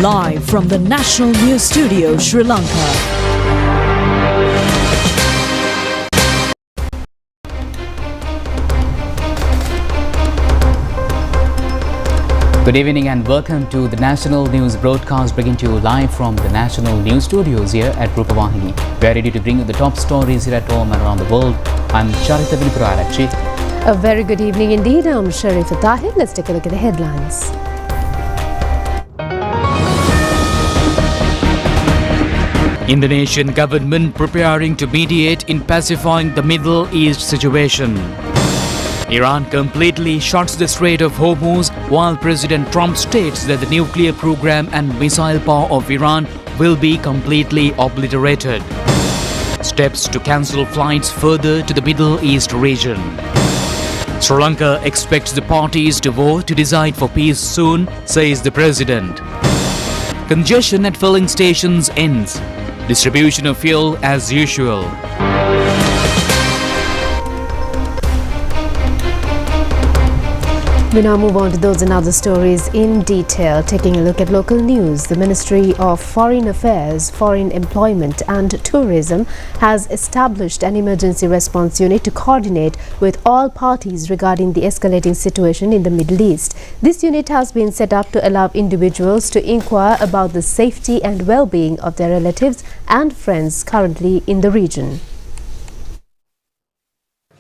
Live from the National News Studio, Sri Lanka. Good evening and welcome to the National News broadcast, bringing to you live from the National News Studios here at Rupavahini. We are ready to bring you the top stories here at home and around the world. I'm Charita. A very good evening indeed. I'm Sharifah Tahir. Let's take a look at the headlines. Indonesian government preparing to mediate in pacifying the Middle East situation. Iran completely shuts the Strait of Hormuz, while President Trump states that the nuclear program and missile power of Iran will be completely obliterated. Steps to cancel flights further to the Middle East region. Sri Lanka expects the parties to vote to decide for peace soon, says the president. Congestion at filling stations ends. Distribution of fuel as usual. We now move on to those and other stories in detail. Taking a look at local news, the Ministry of Foreign Affairs, Foreign Employment and Tourism has established an emergency response unit to coordinate with all parties regarding the escalating situation in the Middle East. This unit has been set up to allow individuals to inquire about the safety and well-being of their relatives and friends currently in the region.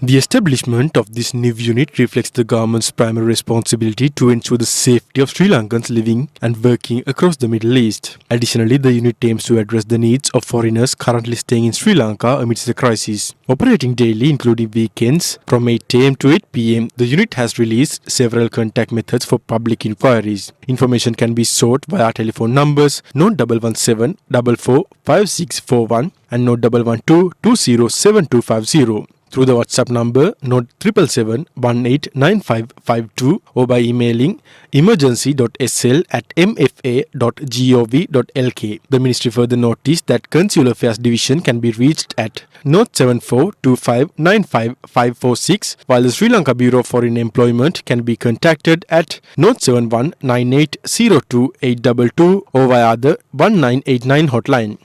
The establishment of this new unit reflects the government's primary responsibility to ensure the safety of Sri Lankans living and working across the Middle East. Additionally, the unit aims to address the needs of foreigners currently staying in Sri Lanka amidst the crisis. Operating daily, including weekends, from 8 am to 8 pm, the unit has released several contact methods for public inquiries. Information can be sought via telephone numbers 0117 44 5641 and 0112 207250. Through the WhatsApp number 777 189552 or by emailing emergency.sl@mfa.gov.lk. The ministry further noticed that Consular Affairs Division can be reached at 074 25 95 546, while the Sri Lanka Bureau of Foreign Employment can be contacted at 071 98 02 822 or via the 1989 hotline.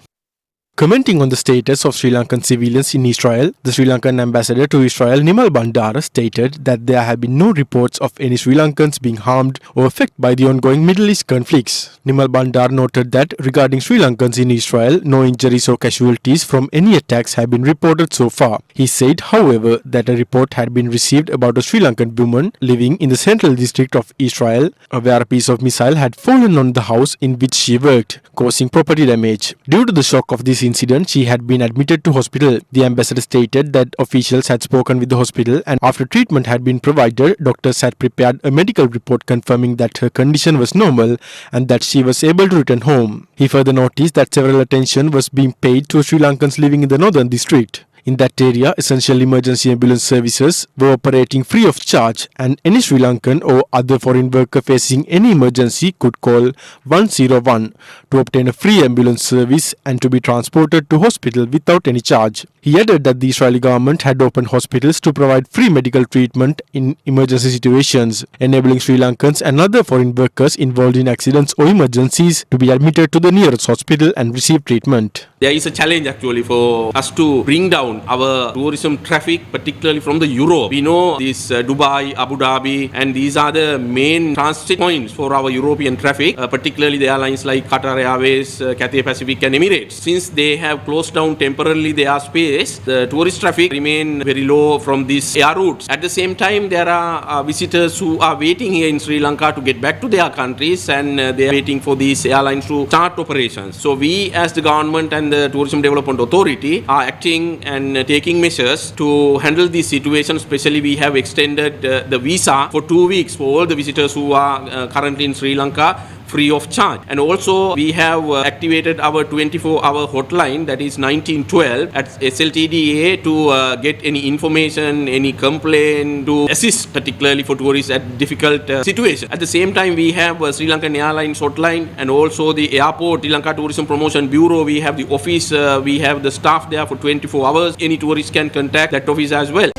Commenting on the status of Sri Lankan civilians in Israel, the Sri Lankan ambassador to Israel, Nimal Bandara, stated that there have been no reports of any Sri Lankans being harmed or affected by the ongoing Middle East conflicts. Nimal Bandara noted that regarding Sri Lankans in Israel, no injuries or casualties from any attacks have been reported so far. He said, however, that a report had been received about a Sri Lankan woman living in the central district of Israel, where a piece of missile had fallen on the house in which she worked, causing property damage. Due to the shock of this incident, she had been admitted to hospital. The ambassador stated that officials had spoken with the hospital and after treatment had been provided, doctors had prepared a medical report confirming that her condition was normal and that she was able to return home. He further noticed that several attention was being paid to Sri Lankans living in the northern district. In that area, essential emergency ambulance services were operating free of charge, and any Sri Lankan or other foreign worker facing any emergency could call 101 to obtain a free ambulance service and to be transported to hospital without any charge. He added that the Israeli government had opened hospitals to provide free medical treatment in emergency situations, enabling Sri Lankans and other foreign workers involved in accidents or emergencies to be admitted to the nearest hospital and receive treatment. There is a challenge actually for us to bring down our tourism traffic, particularly from the Europe. We know this Dubai, Abu Dhabi, and these are the main transit points for our European traffic, particularly the airlines like Qatar Airways, Cathay Pacific and Emirates. Since they have closed down temporarily their airspace, the tourist traffic remain very low from these air routes. At the same time, there are visitors who are waiting here in Sri Lanka to get back to their countries, and they are waiting for these airlines to start operations. So we as the government and the Tourism Development Authority are acting and taking measures to handle this situation. Especially we have extended the visa for 2 weeks for all the visitors who are currently in Sri Lanka free of charge. And also we have activated our 24-hour hotline, that is 1912 at SLTDA, to get any information, any complaint, to assist particularly for tourists at difficult situation. At the same time, we have Sri Lankan Airlines hotline and also the airport, Sri Lanka Tourism Promotion Bureau. We have the office, we have the staff there for 24 hours. Any tourist can contact that office as well.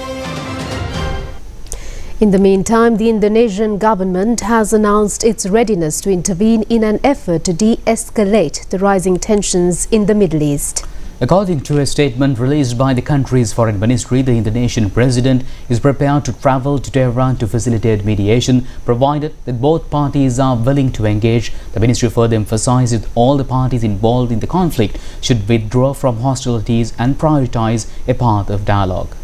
In the meantime, the Indonesian government has announced its readiness to intervene in an effort to de-escalate the rising tensions in the Middle East. According to a statement released by the country's foreign ministry, the Indonesian president is prepared to travel to Tehran to facilitate mediation, provided that both parties are willing to engage. The ministry further emphasized that all the parties involved in the conflict should withdraw from hostilities and prioritize a path of dialogue.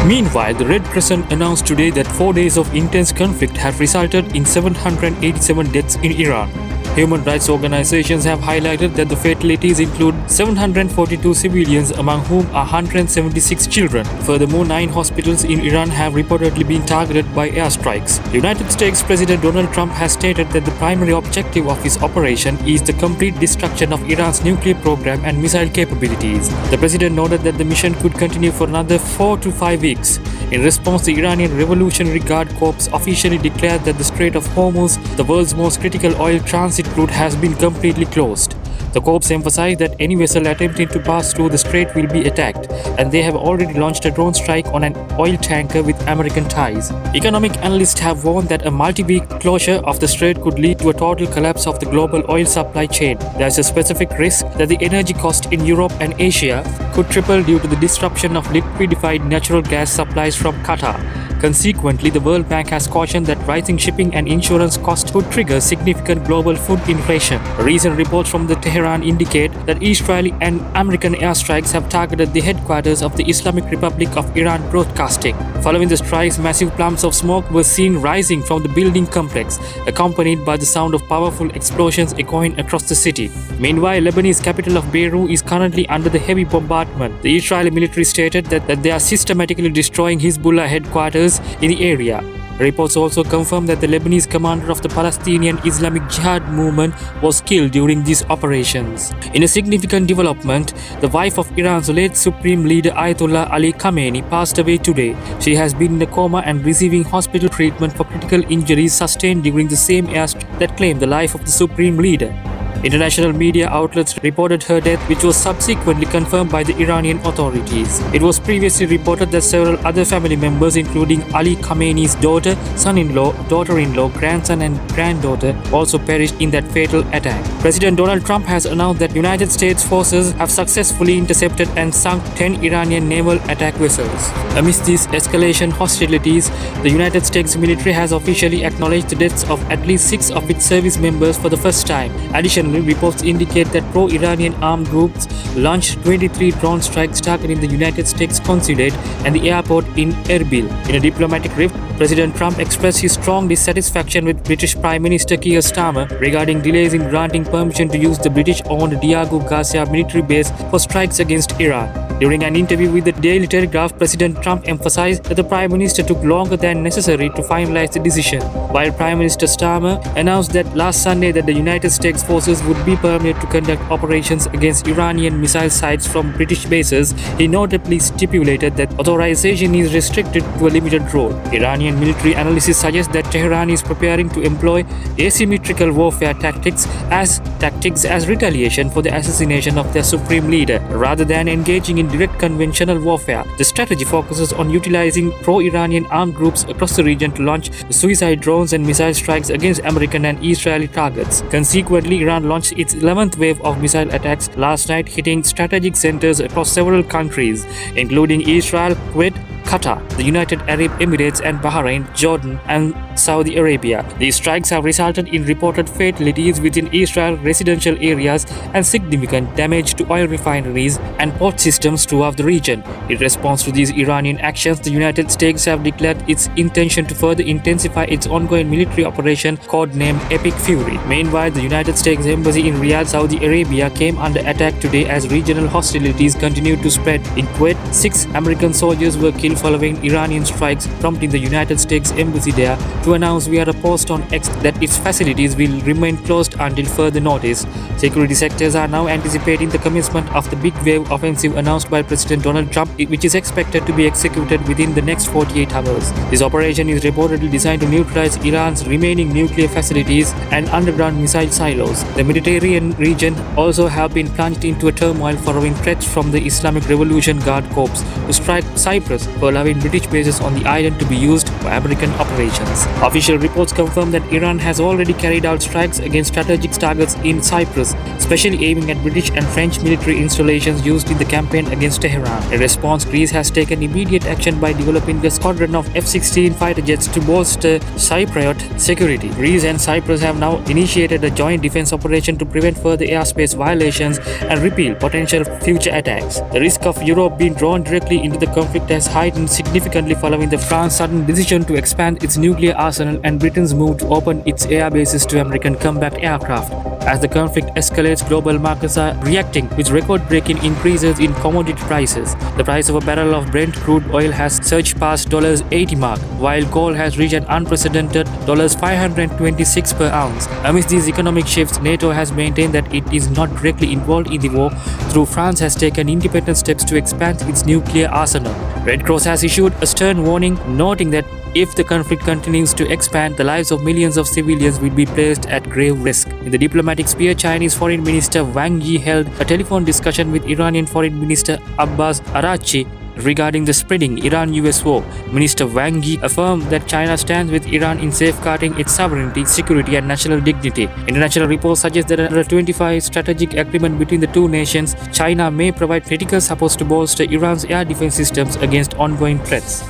Meanwhile, the Red Crescent announced today that 4 days of intense conflict have resulted in 787 deaths in Iran. Human rights organizations have highlighted that the fatalities include 742 civilians, among whom are 176 children. Furthermore, 9 hospitals in Iran have reportedly been targeted by airstrikes. United States President Donald Trump has stated that the primary objective of his operation is the complete destruction of Iran's nuclear program and missile capabilities. The president noted that the mission could continue for another 4 to 5 weeks. In response, the Iranian Revolutionary Guard Corps officially declared that the Strait of Hormuz, the world's most critical oil transit route, has been completely closed. The corps emphasized that any vessel attempting to pass through the strait will be attacked, and they have already launched a drone strike on an oil tanker with American ties. Economic analysts have warned that a multi-week closure of the strait could lead to a total collapse of the global oil supply chain. There is a specific risk that the energy cost in Europe and Asia could triple due to the disruption of liquefied natural gas supplies from Qatar. Consequently, the World Bank has cautioned that rising shipping and insurance costs could trigger significant global food inflation. Recent reports from the Tehran indicate that Israeli and American airstrikes have targeted the headquarters of the Islamic Republic of Iran Broadcasting. Following the strikes, massive plumes of smoke were seen rising from the building complex, accompanied by the sound of powerful explosions echoing across the city. Meanwhile, Lebanese capital of Beirut is currently under the heavy bombardment. The Israeli military stated that they are systematically destroying Hezbollah headquarters in the area. Reports also confirm that the Lebanese commander of the Palestinian Islamic Jihad movement was killed during these operations. In a significant development, the wife of Iran's late supreme leader Ayatollah Ali Khamenei passed away today. She has been in a coma and receiving hospital treatment for critical injuries sustained during the same airstrike that claimed the life of the supreme leader. International media outlets reported her death, which was subsequently confirmed by the Iranian authorities. It was previously reported that several other family members, including Ali Khamenei's daughter, son-in-law, daughter-in-law, grandson and granddaughter, also perished in that fatal attack. President Donald Trump has announced that United States forces have successfully intercepted and sunk 10 Iranian naval attack vessels. Amidst these escalation hostilities, the United States military has officially acknowledged the deaths of at least 6 of its service members for the first time. Additionally, reports indicate that pro-Iranian armed groups launched 23 drone strikes targeting the United States consulate and the airport in Erbil. In a diplomatic rift, President Trump expressed his strong dissatisfaction with British Prime Minister Keir Starmer regarding delays in granting permission to use the British-owned Diego Garcia military base for strikes against Iran. During an interview with the Daily Telegraph, President Trump emphasized that the Prime Minister took longer than necessary to finalize the decision. While Prime Minister Starmer announced that last Sunday that the United States forces would be permitted to conduct operations against Iranian missile sites from British bases, he notably stipulated that authorization is restricted to a limited role. Iranian military analysis suggests that Tehran is preparing to employ asymmetrical warfare tactics as retaliation for the assassination of their supreme leader, rather than engaging in direct conventional warfare. The strategy focuses on utilizing pro-Iranian armed groups across the region to launch suicide drones and missile strikes against American and Israeli targets. Consequently, Iran launched its 11th wave of missile attacks last night, hitting strategic centers across several countries, including Israel, Kuwait, Qatar, the United Arab Emirates and Bahrain, Jordan and Saudi Arabia. These strikes have resulted in reported fatalities within Israel residential areas and significant damage to oil refineries and port systems throughout the region. In response to these Iranian actions, the United States have declared its intention to further intensify its ongoing military operation codenamed Epic Fury. Meanwhile, the United States Embassy in Riyadh, Saudi Arabia came under attack today as regional hostilities continued to spread. In Kuwait, 6 American soldiers were killed following Iranian strikes, prompting the United States Embassy there to announce via a post on X that its facilities will remain closed until further notice. Security sectors are now anticipating the commencement of the big wave offensive announced by President Donald Trump, which is expected to be executed within the next 48 hours. This operation is reportedly designed to neutralize Iran's remaining nuclear facilities and underground missile silos. The Mediterranean region also have been plunged into a turmoil following threats from the Islamic Revolution Guard Corps to strike Cyprus for allowing British bases on the island to be used for American operations. Official reports confirm that Iran has already carried out strikes against strategic targets in Cyprus, especially aiming at British and French military installations used in the campaign against Tehran. In response, Greece has taken immediate action by developing a squadron of F-16 fighter jets to bolster Cypriot security. Greece and Cyprus have now initiated a joint defense operation to prevent further airspace violations and repel potential future attacks. The risk of Europe being drawn directly into the conflict has heightened significantly following France's sudden decision to expand its nuclear arsenal and Britain's move to open its air bases to American combat aircraft. As the conflict escalates, global markets are reacting with record-breaking increases in commodity prices. The price of a barrel of Brent crude oil has surged past $80 mark, while coal has reached an unprecedented $526 per ounce. Amidst these economic shifts, NATO has maintained that it is not directly involved in the war, though France has taken independent steps to expand its nuclear arsenal. Red Cross has issued a stern warning, noting that if the conflict continues to expand, the lives of millions of civilians will be placed at grave risk. In the diplomatic sphere, Chinese Foreign Minister Wang Yi held a telephone discussion with Iranian Foreign Minister Abbas Araghchi regarding the spreading Iran-US war. Minister Wang Yi affirmed that China stands with Iran in safeguarding its sovereignty, security and national dignity. International reports suggest that under a 25 strategic agreement between the two nations, China may provide critical support to bolster Iran's air defense systems against ongoing threats.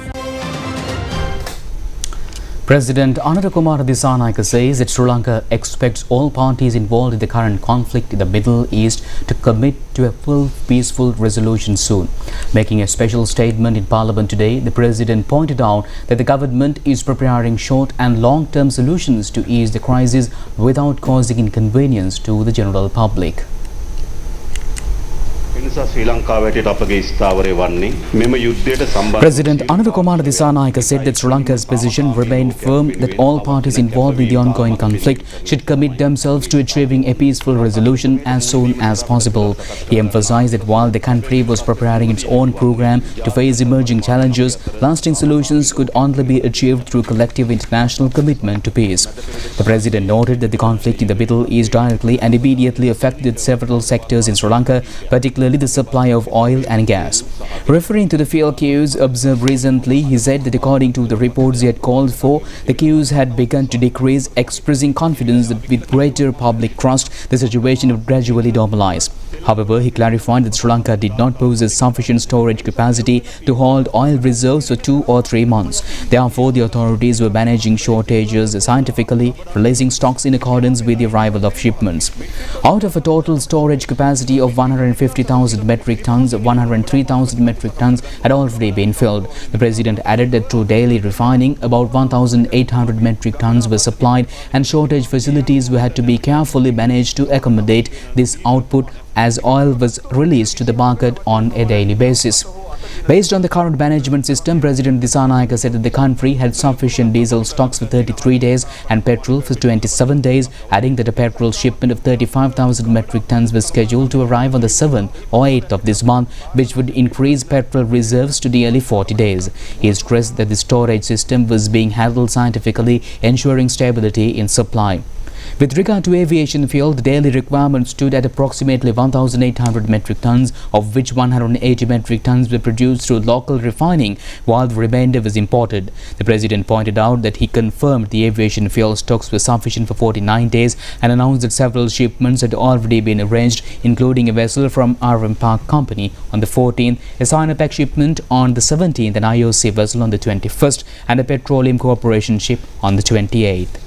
President Anurakumara Dissanayake says that Sri Lanka expects all parties involved in the current conflict in the Middle East to commit to a full peaceful resolution soon. Making a special statement in Parliament today, the President pointed out that the government is preparing short and long-term solutions to ease the crisis without causing inconvenience to the general public. President Anurakumara Dissanayake said that Sri Lanka's position remained firm that all parties involved in the ongoing conflict should commit themselves to achieving a peaceful resolution as soon as possible. He emphasized that while the country was preparing its own program to face emerging challenges, lasting solutions could only be achieved through collective international commitment to peace. The President noted that the conflict in the Middle East directly and immediately affected several sectors in Sri Lanka, particularly the supply of oil and gas. Referring to the fuel queues observed recently, he said that according to the reports he had called for, the queues had begun to decrease, expressing confidence that with greater public trust, the situation would gradually normalize. However, he clarified that Sri Lanka did not possess sufficient storage capacity to hold oil reserves for 2 or 3 months. Therefore, the authorities were managing shortages scientifically, releasing stocks in accordance with the arrival of shipments. Out of a total storage capacity of 150,000 metric tons, 103,000 metric tons had already been filled. The President added that through daily refining, about 1,800 metric tons were supplied and shortage facilities had to be carefully managed to accommodate this output as oil was released to the market on a daily basis. Based on the current management system, President Dissanayake said that the country had sufficient diesel stocks for 33 days and petrol for 27 days, adding that a petrol shipment of 35,000 metric tons was scheduled to arrive on the 7th or 8th of this month, which would increase petrol reserves to nearly 40 days. He stressed that the storage system was being handled scientifically, ensuring stability in supply. With regard to aviation fuel, the daily requirement stood at approximately 1,800 metric tons, of which 180 metric tons were produced through local refining, while the remainder was imported. The President pointed out that he confirmed the aviation fuel stocks were sufficient for 49 days and announced that several shipments had already been arranged, including a vessel from RM Park Company on the 14th, a Sinopec shipment on the 17th, an IOC vessel on the 21st, and a Petroleum Corporation ship on the 28th.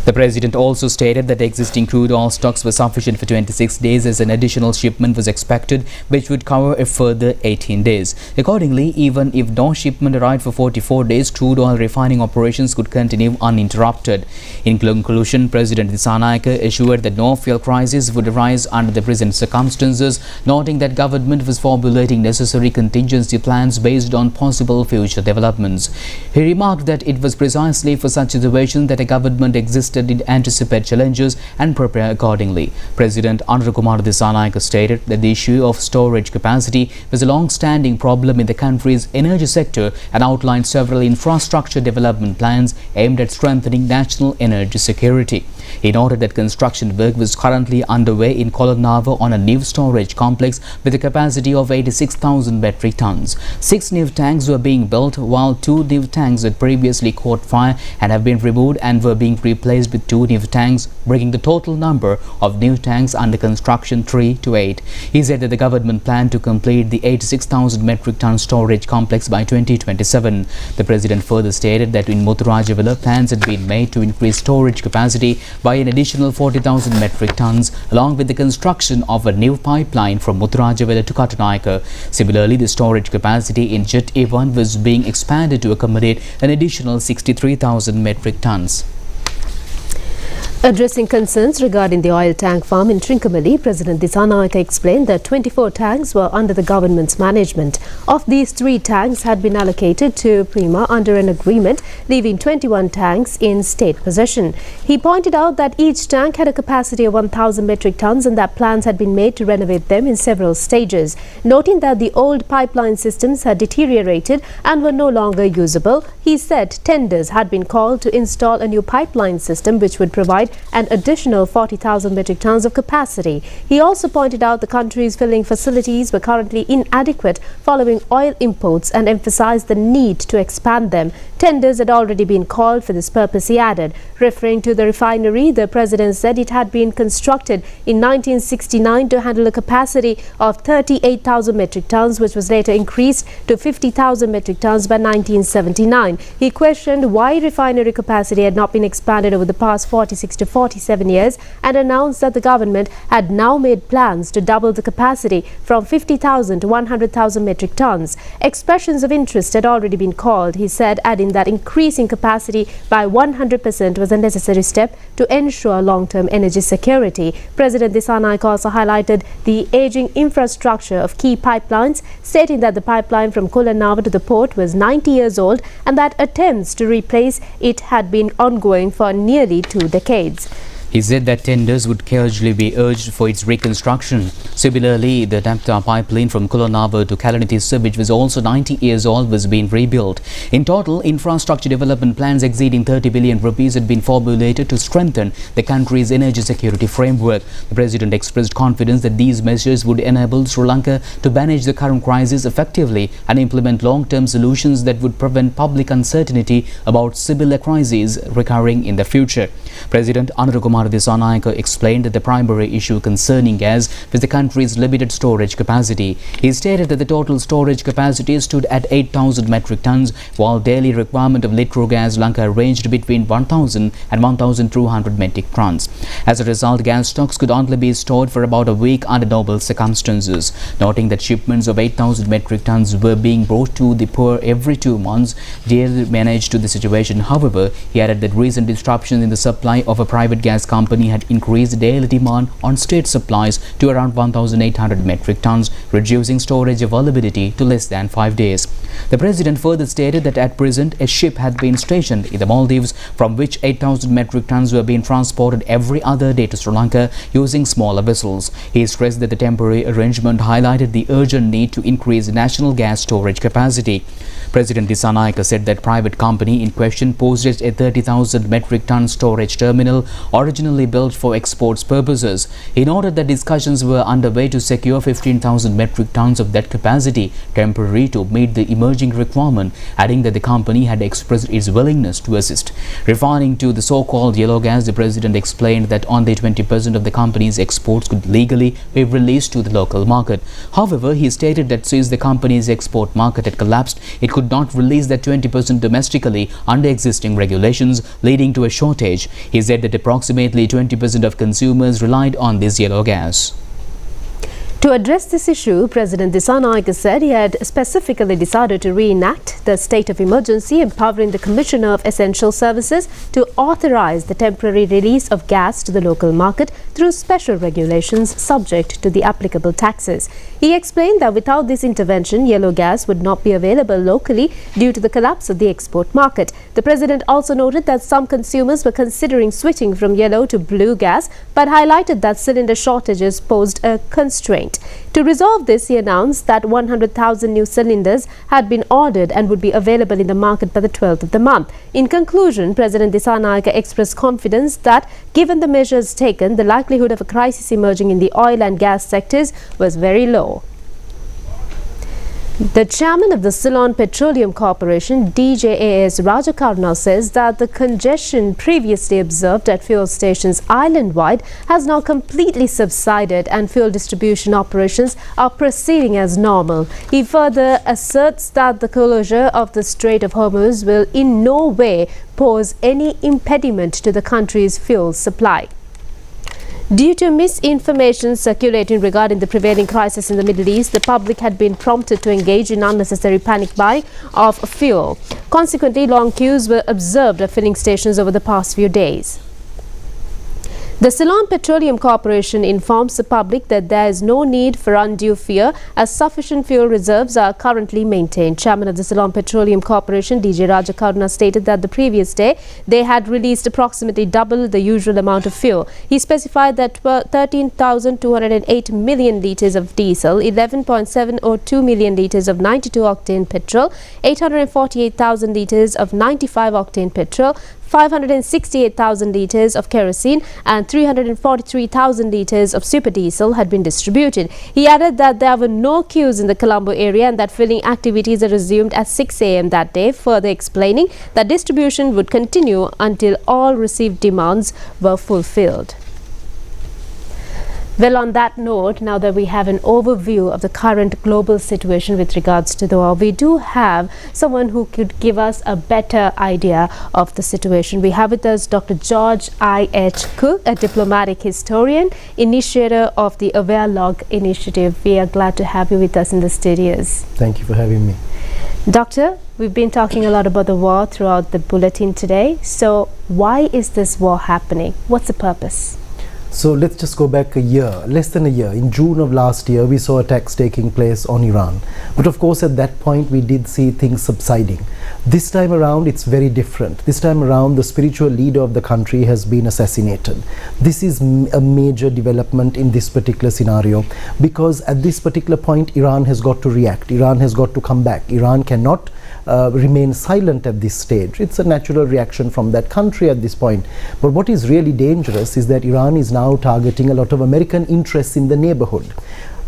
The President also stated that existing crude oil stocks were sufficient for 26 days as an additional shipment was expected, which would cover a further 18 days. Accordingly, even if no shipment arrived for 44 days, crude oil refining operations could continue uninterrupted. In conclusion, President Dissanayake assured that no fuel crisis would arise under the present circumstances, noting that government was formulating necessary contingency plans based on possible future developments. He remarked that it was precisely for such situations that a government existed to anticipate challenges and prepare accordingly. President Anurakumara Dissanayake stated that the issue of storage capacity was a long-standing problem in the country's energy sector and outlined several infrastructure development plans aimed at strengthening national energy security. He noted that construction work was currently underway in Colonava on a new storage complex with a capacity of 86,000 metric tons. 6 new tanks were being built, while 2 new tanks had previously caught fire and have been removed and were being replaced with 2 new tanks, bringing the total number of new tanks under construction 3 to 8. He said that the government planned to complete the 86,000 metric ton storage complex by 2027. The president further stated that in Muthurajawala, plans had been made to increase storage capacity by an additional 40,000 metric tons, along with the construction of a new pipeline from Muthurajawala to Katunayaka. Similarly, the storage capacity in Jet A1 was being expanded to accommodate an additional 63,000 metric tons. Addressing concerns regarding the oil tank farm in Trincomalee, President Dissanayake explained that 24 tanks were under the government's management. Of these, 3 tanks had been allocated to Prima under an agreement, leaving 21 tanks in state possession. He pointed out that each tank had a capacity of 1,000 metric tons and that plans had been made to renovate them in several stages. Noting that the old pipeline systems had deteriorated and were no longer usable, he said tenders had been called to install a new pipeline system which would provide an additional 40,000 metric tons of capacity. He also pointed out the country's filling facilities were currently inadequate following oil imports and emphasized the need to expand them. Tenders had already been called for this purpose, he added. Referring to the refinery, the president said it had been constructed in 1969 to handle a capacity of 38,000 metric tons, which was later increased to 50,000 metric tons by 1979. He questioned why refinery capacity had not been expanded over the past 46 to 47 years and announced that the government had now made plans to double the capacity from 50,000 to 100,000 metric tons. Expressions of interest had already been called, he said, adding that increasing capacity by 100% was a necessary step to ensure long-term energy security. President Dissanayake also highlighted the aging infrastructure of key pipelines, stating that the pipeline from Colonava to the port was 90 years old and that attempts to replace it had been ongoing for nearly 2 decades. He said that tenders would carefully be urged for its reconstruction. Similarly, the Damta pipeline from Colonava to Kalanitissa, which was also 90 years old, was being rebuilt. In total, infrastructure development plans exceeding 30 billion rupees had been formulated to strengthen the country's energy security framework. The president expressed confidence that these measures would enable Sri Lanka to manage the current crisis effectively and implement long-term solutions that would prevent public uncertainty about similar crises recurring in the future. President Anurukumar Dissanayake explained that the primary issue concerning gas was the country's limited storage capacity. He stated that the total storage capacity stood at 8,000 metric tons, while daily requirement of liquid gas Lanka ranged between 1,000 and 1,200 metric tons. As a result, gas stocks could only be stored for about a week under normal circumstances. Noting that shipments of 8,000 metric tons were being brought to the poor every 2 months, DL managed to the situation. However, he added that recent disruptions in the supply of a private gas company had increased daily demand on state supplies to around 1,800 metric tons, reducing storage availability to less than 5 days. The president further stated that at present a ship had been stationed in the Maldives from which 8,000 metric tons were being transported every other day to Sri Lanka using smaller vessels. He stressed that the temporary arrangement highlighted the urgent need to increase national gas storage capacity. President Dissanayake said that private company in question possessed a 30,000 metric ton storage terminal originally built for exports purposes. He noted that discussions were underway to secure 15,000 metric tons of that capacity temporarily to meet the emerging requirement, adding that the company had expressed its willingness to assist. Referring to the so-called yellow gas, the president explained that only 20% of the company's exports could legally be released to the local market. However, he stated that since the company's export market had collapsed, it could not release that 20% domestically under existing regulations, leading to a shortage. He said that approximately 20% of consumers relied on this yellow gas. To address this issue, President Dissanayake said he had specifically decided to reenact the state of emergency, empowering the Commissioner of Essential Services to authorize the temporary release of gas to the local market through special regulations subject to the applicable taxes. He explained that without this intervention, yellow gas would not be available locally due to the collapse of the export market. The President also noted that some consumers were considering switching from yellow to blue gas, but highlighted that cylinder shortages posed a constraint. constraint. To resolve this, he announced that 100,000 new cylinders had been ordered and would be available in the market by the 12th of the month. In conclusion, President Dissanayake expressed confidence that, given the measures taken, the likelihood of a crisis emerging in the oil and gas sectors was very low. The chairman of the Ceylon Petroleum Corporation, DJAS Rajakarna, says that the congestion previously observed at fuel stations island-wide has now completely subsided and fuel distribution operations are proceeding as normal. He further asserts that the closure of the Strait of Hormuz will in no way pose any impediment to the country's fuel supply. Due to misinformation circulating regarding the prevailing crisis in the Middle East, the public had been prompted to engage in unnecessary panic buying of fuel. Consequently, long queues were observed at filling stations over the past few days. The Ceylon Petroleum Corporation informs the public that there is no need for undue fear as sufficient fuel reserves are currently maintained. Chairman of the Ceylon Petroleum Corporation, DJ Rajakarna, stated that the previous day they had released approximately double the usual amount of fuel. He specified that 13,208 million litres of diesel, 11.702 million litres of 92-octane petrol, 848,000 litres of 95-octane petrol, 568,000 litres of kerosene and 343,000 litres of super diesel had been distributed. He added that there were no queues in the Colombo area and that filling activities are resumed at 6 a.m. that day, further explaining that distribution would continue until all received demands were fulfilled. Well, on that note, now that we have an overview of the current global situation with regards to the war, we do have someone who could give us a better idea of the situation. We have with us Dr. George I.H. Cook, a diplomatic historian, initiator of the Aviation initiative. We are glad to have you with us in the studios. Thank you for having me. Doctor, we've been talking a lot about the war throughout the bulletin today. So why is this war happening? What's the purpose? So let's just go back a year, less than a year. In June of last year, we saw attacks taking place on Iran. But of course, at that point, we did see things subsiding. This time around, it's very different. This time around, the spiritual leader of the country has been assassinated. This is a major development in this particular scenario, because at this particular point, Iran has got to react. Iran has got to come back. Iran cannot remain silent at this stage. It's a natural reaction from that country at this point. But what is really dangerous is that Iran is now targeting a lot of American interests in the neighborhood.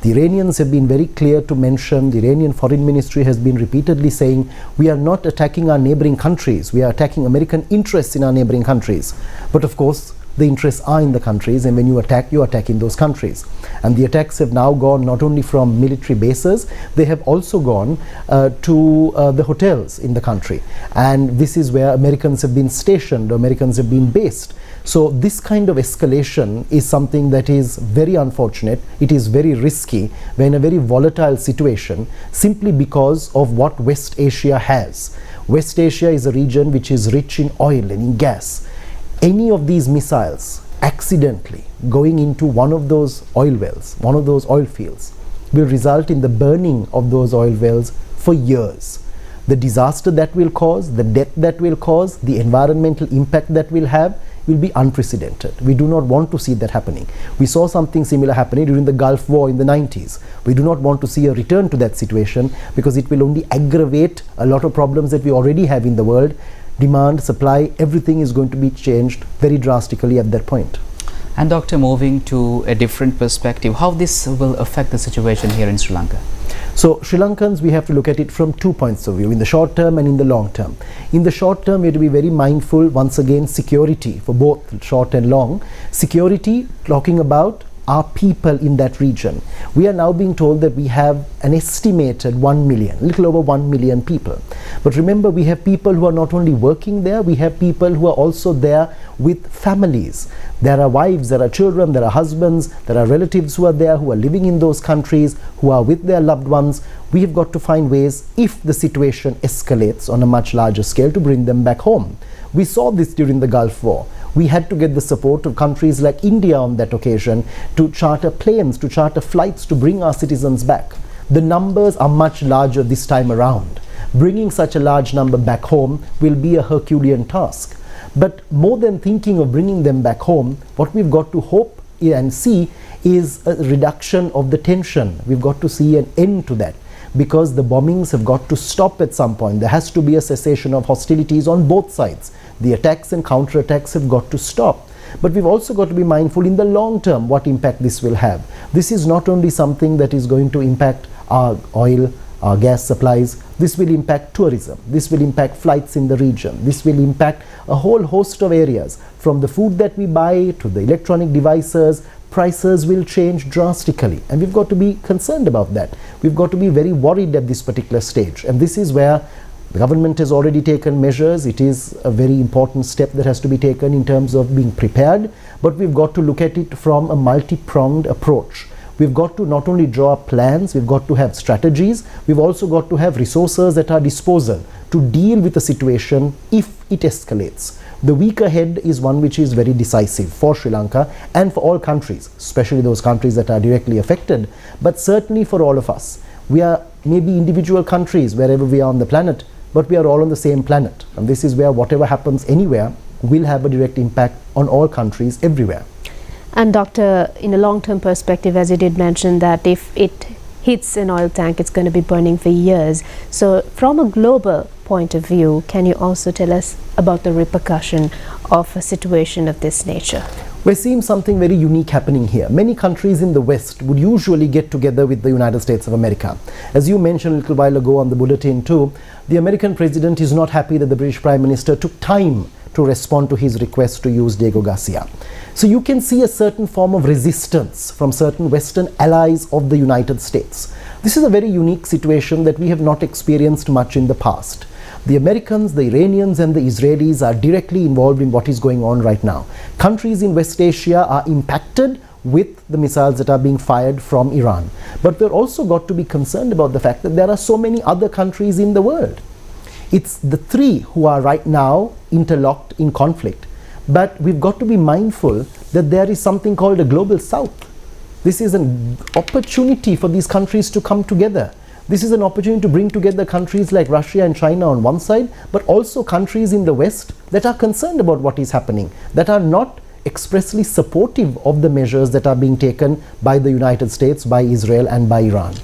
The Iranians have been very clear to mention, the Iranian Foreign Ministry has been repeatedly saying, we are not attacking our neighboring countries, we are attacking American interests in our neighboring countries. But of course, the interests are in the countries, and when you attack, you attack in those countries. And the attacks have now gone not only from military bases, they have also gone to the hotels in the country. And this is where Americans have been stationed, Americans have been based. So this kind of escalation is something that is very unfortunate. It is very risky. We're in a very volatile situation simply because of what West Asia has. West Asia is a region which is rich in oil and in gas. Any of these missiles accidentally going into one of those oil wells, one of those oil fields, will result in the burning of those oil wells for years. The disaster that will cause, the death that will cause, the environmental impact that will have will be unprecedented. We do not want to see that happening. We saw something similar happening during the Gulf War in the 90s. We do not want to see a return to that situation because it will only aggravate a lot of problems that we already have in the world. Demand, supply, everything is going to be changed very drastically at that point. And Doctor, moving to a different perspective, how this will affect the situation here in Sri Lanka? So Sri Lankans, we have to look at it from 2 points of view, in the short term and in the long term. In the short term, we have to be very mindful, once again, security for both short and long. Security, talking about our people in that region. We are now being told that we have an estimated 1 million, a little over 1 million people. But remember, we have people who are not only working there, we have people who are also there with families. There are wives, there are children, there are husbands, there are relatives who are there, who are living in those countries, who are with their loved ones. We have got to find ways, if the situation escalates on a much larger scale, to bring them back home. We saw this during the Gulf War. We had to get the support of countries like India on that occasion to charter planes, to charter flights to bring our citizens back. The numbers are much larger this time around. Bringing such a large number back home will be a Herculean task. But more than thinking of bringing them back home, what we've got to hope and see is a reduction of the tension. We've got to see an end to that, because the bombings have got to stop at some point. There has to be a cessation of hostilities on both sides. The attacks and counterattacks have got to stop. But we've also got to be mindful in the long term what impact this will have. This is not only something that is going to impact our oil, our gas supplies. This will impact tourism. This will impact flights in the region. This will impact a whole host of areas, from the food that we buy to the electronic devices. Prices will change drastically, and we've got to be concerned about that. We've got to be very worried at this particular stage, and this is where the government has already taken measures. It is a very important step that has to be taken in terms of being prepared, but we've got to look at it from a multi-pronged approach. We've got to not only draw plans, we've got to have strategies, we've also got to have resources at our disposal to deal with the situation if it escalates. The week ahead is one which is very decisive for Sri Lanka and for all countries, especially those countries that are directly affected, but certainly for all of us. We are maybe individual countries wherever we are on the planet, but we are all on the same planet, and this is where whatever happens anywhere will have a direct impact on all countries everywhere. And Doctor, in a long-term perspective, as you did mention, that if it hits an oil tank, it's going to be burning for years. So from a global point of view, can you also tell us about the repercussion of a situation of this nature? We're seeing something very unique happening here. Many countries in the West would usually get together with the United States of America. As you mentioned a little while ago on the bulletin too, the American president is not happy that the British Prime Minister took time to respond to his request to use Diego Garcia. So you can see a certain form of resistance from certain Western allies of the United States. This is a very unique situation that we have not experienced much in the past. The Americans, the Iranians and the Israelis are directly involved in what is going on right now. Countries in West Asia are impacted with the missiles that are being fired from Iran. But we're also got to be concerned about the fact that there are so many other countries in the world. It's the three who are right now interlocked in conflict. But we've got to be mindful that there is something called a global south. This is an opportunity for these countries to come together. This is an opportunity to bring together countries like Russia and China on one side, but also countries in the West that are concerned about what is happening, that are not expressly supportive of the measures that are being taken by the United States, by Israel and by Iran.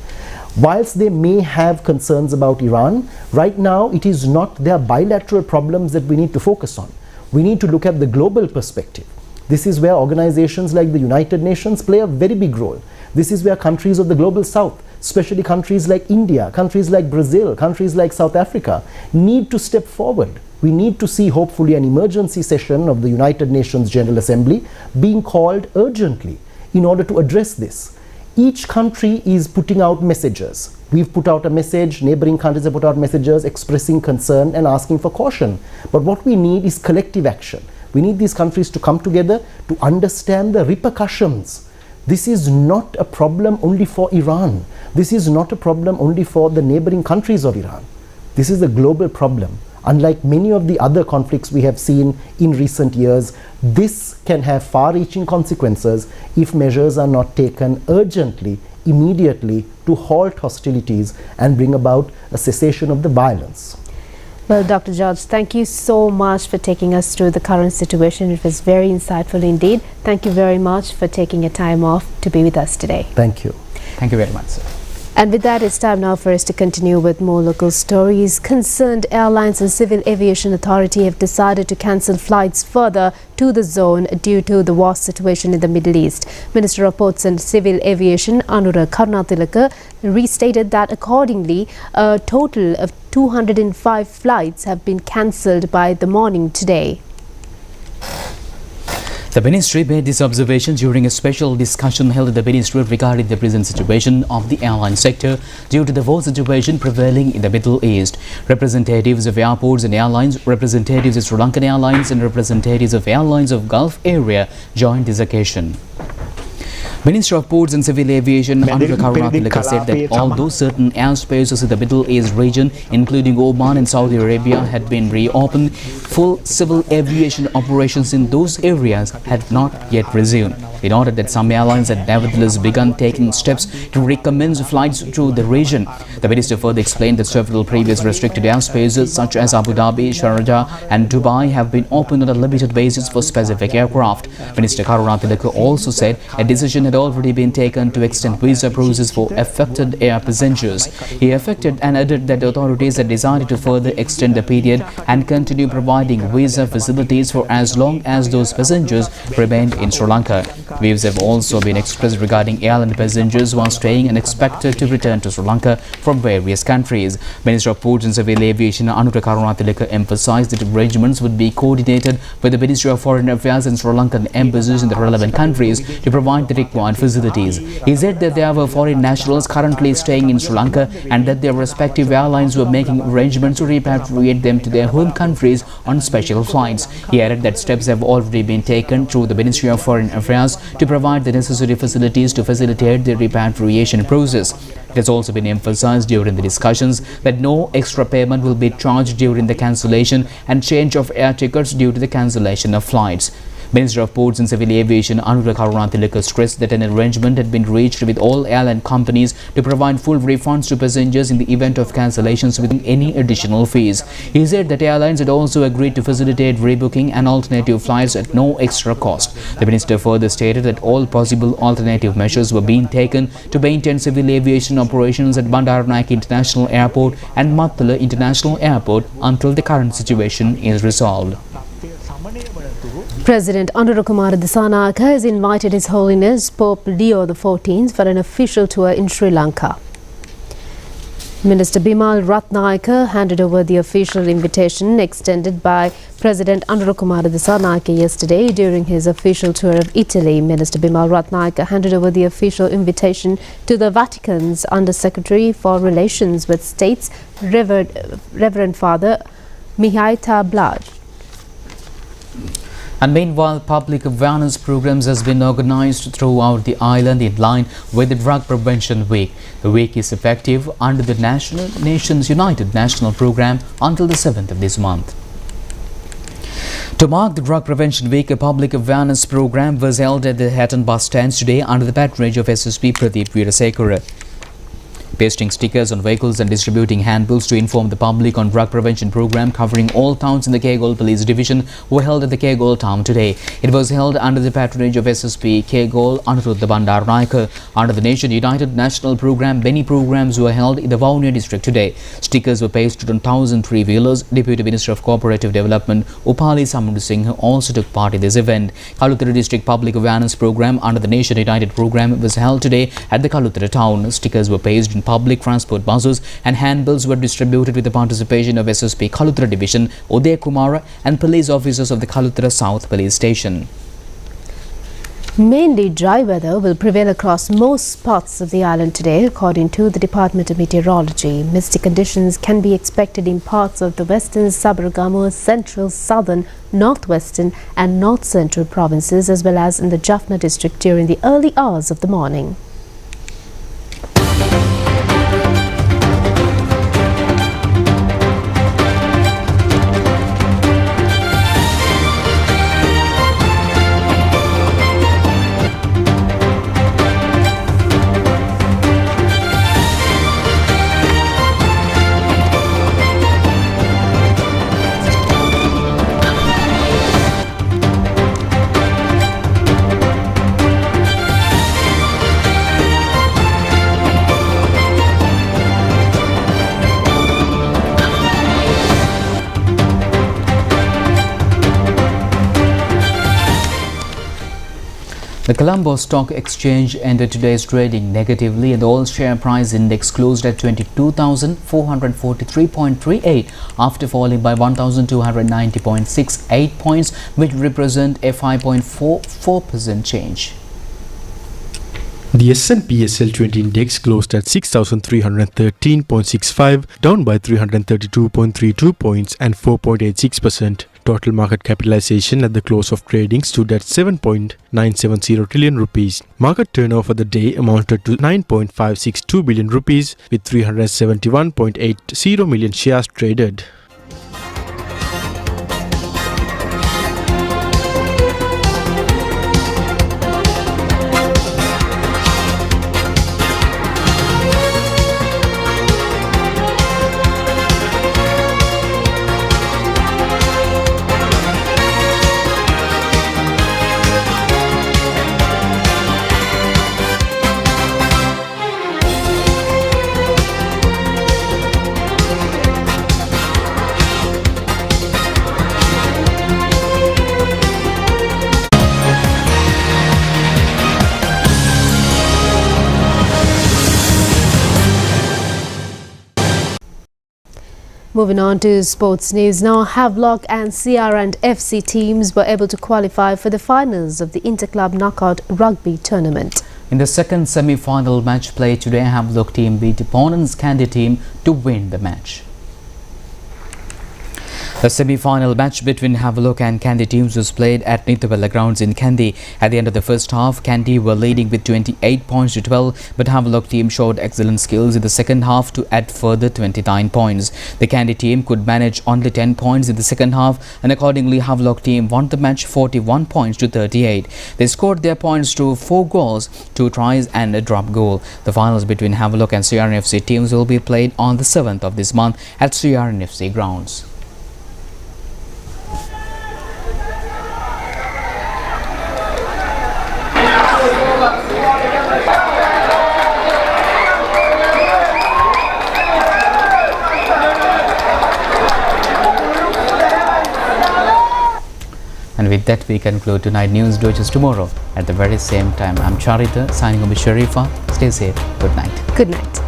Whilst they may have concerns about Iran, right now it is not their bilateral problems that we need to focus on. We need to look at the global perspective. This is where organizations like the United Nations play a very big role. This is where countries of the global south, especially countries like India, countries like Brazil, countries like South Africa, need to step forward. We need to see hopefully an emergency session of the United Nations General Assembly being called urgently in order to address this. Each country is putting out messages. We've put out a message, neighboring countries have put out messages expressing concern and asking for caution. But what we need is collective action. We need these countries to come together to understand the repercussions. This is not a problem only for Iran. This is not a problem only for the neighboring countries of Iran. This is a global problem. Unlike many of the other conflicts we have seen in recent years, this can have far-reaching consequences if measures are not taken urgently, immediately, to halt hostilities and bring about a cessation of the violence. Well, Dr. George, thank you so much for taking us through the current situation. It was very insightful indeed. Thank you very much for taking a time off to be with us today. Thank you. Thank you very much, sir. And with that, it's time now for us to continue with more local stories. Concerned airlines and Civil Aviation Authority have decided to cancel flights further to the zone due to the war situation in the Middle East. Minister of Ports and Civil Aviation Anura Karunatilaka restated that accordingly, a total of 205 flights have been cancelled by the morning today. The ministry made this observation during a special discussion held at the ministry regarding the present situation of the airline sector due to the war situation prevailing in the Middle East. Representatives of airports and airlines, representatives of Sri Lankan Airlines and representatives of airlines of Gulf area joined this occasion. Minister of Ports and Civil Aviation Anura Karunatilaka said that although certain airspaces in the Middle East region, including Oman and Saudi Arabia, had been reopened, full civil aviation operations in those areas had not yet resumed. He noted that some airlines had nevertheless begun taking steps to recommence flights through the region. The minister further explained that several previous restricted airspaces such as Abu Dhabi, Sharjah and Dubai have been opened on a limited basis for specific aircraft. Minister Karuna Tilaka also said a decision had already been taken to extend visa process for affected air passengers. He affected and added that the authorities had decided to further extend the period and continue providing visa facilities for as long as those passengers remained in Sri Lanka. Views have also been expressed regarding airline passengers who are staying and expected to return to Sri Lanka from various countries. Minister of Ports and Civil Aviation Anuta Karuna Tilaka emphasized that arrangements would be coordinated with the Ministry of Foreign Affairs and Sri Lankan embassies in the relevant countries to provide the required facilities. He said that there were foreign nationals currently staying in Sri Lanka and that their respective airlines were making arrangements to repatriate them to their home countries on special flights. He added that steps have already been taken through the Ministry of Foreign Affairs to provide the necessary facilities to facilitate the repatriation process. It has also been emphasized during the discussions that no extra payment will be charged during the cancellation and change of air tickets due to the cancellation of flights. Minister of Ports and Civil Aviation Anuta Karuna Tilaka stressed that an arrangement had been reached with all airline companies to provide full refunds to passengers in the event of cancellations without any additional fees. He said that airlines had also agreed to facilitate rebooking and alternative flights at no extra cost. The minister further stated that all possible alternative measures were being taken to maintain civil aviation operations at Bandaranaike International Airport and Mattala International Airport until the current situation is resolved. President Anurukumara Disanayake has invited His Holiness Pope Leo XIV for an official tour in Sri Lanka. Minister Bimal Ratnayake handed over the official invitation extended by President Anurukumara Disanayake yesterday during his official tour of Italy. Minister Bimal Ratnayake handed over the official invitation to the Vatican's Under-Secretary for Relations with States, Reverend Father Mihai Blaj. And meanwhile, public awareness programs has been organized throughout the island in line with the Drug Prevention Week. The week is effective under the Nations United National Program until the 7th of this month. To mark the Drug Prevention Week, a public awareness program was held at the Hatton bus stands today under the patronage of SSP Pradeep Veerasekara. Pasting stickers on vehicles and distributing handbills to inform the public on drug prevention program covering all towns in the Kegol Police Division were held at the Kegol town today. It was held under the patronage of SSP Kegol Anuruddha Bandaranaike. Under the Nation United National Program, many programs were held in the Vaunia district today. Stickers were pasted on 1,000 three-wheelers. Deputy Minister of Cooperative Development Upali Samund Singh also took part in this event. Kaluthara District Public Awareness Program under the Nation United Program was held today at the Kaluthara town. Stickers were pasted in public transport buses and handbills were distributed with the participation of SSP Kaluthara Division, Uday Kumara and police officers of the Kaluthara South Police Station. Mainly dry weather will prevail across most parts of the island today, according to the Department of Meteorology. Misty conditions can be expected in parts of the western, Sabaragamu, central, southern, northwestern and north-central provinces as well as in the Jaffna district during the early hours of the morning. The Colombo Stock Exchange ended today's trading negatively and the all-share price index closed at 22,443.38 after falling by 1,290.68 points, which represent a 5.44% change. The S&P SL20 index closed at 6,313.65, down by 332.32 points and 4.86%. Total market capitalization at the close of trading stood at 7.970 trillion rupees. Market turnover for the day amounted to 9.562 billion rupees with 371.80 million shares traded. Moving on to sports news now, Havelock and CR&FC teams were able to qualify for the finals of the Interclub Knockout Rugby Tournament. In the second semi-final match played today, Havelock team beat opponents Kandy team to win the match. The semi-final match between Havelock and Kandy teams was played at Nithawella grounds in Kandy. At the end of the first half, Kandy were leading with 28 points to 12, but Havelock team showed excellent skills in the second half to add further 29 points. The Kandy team could manage only 10 points in the second half, and accordingly Havelock team won the match 41 points to 38. They scored their points through 4 goals, 2 tries and a drop goal. The finals between Havelock and CR&FC teams will be played on the 7th of this month at CR&FC grounds. And with that, we conclude tonight's news. Do just tomorrow at the very same time. I'm Charita, signing off with Sharifa. Stay safe. Good night. Good night.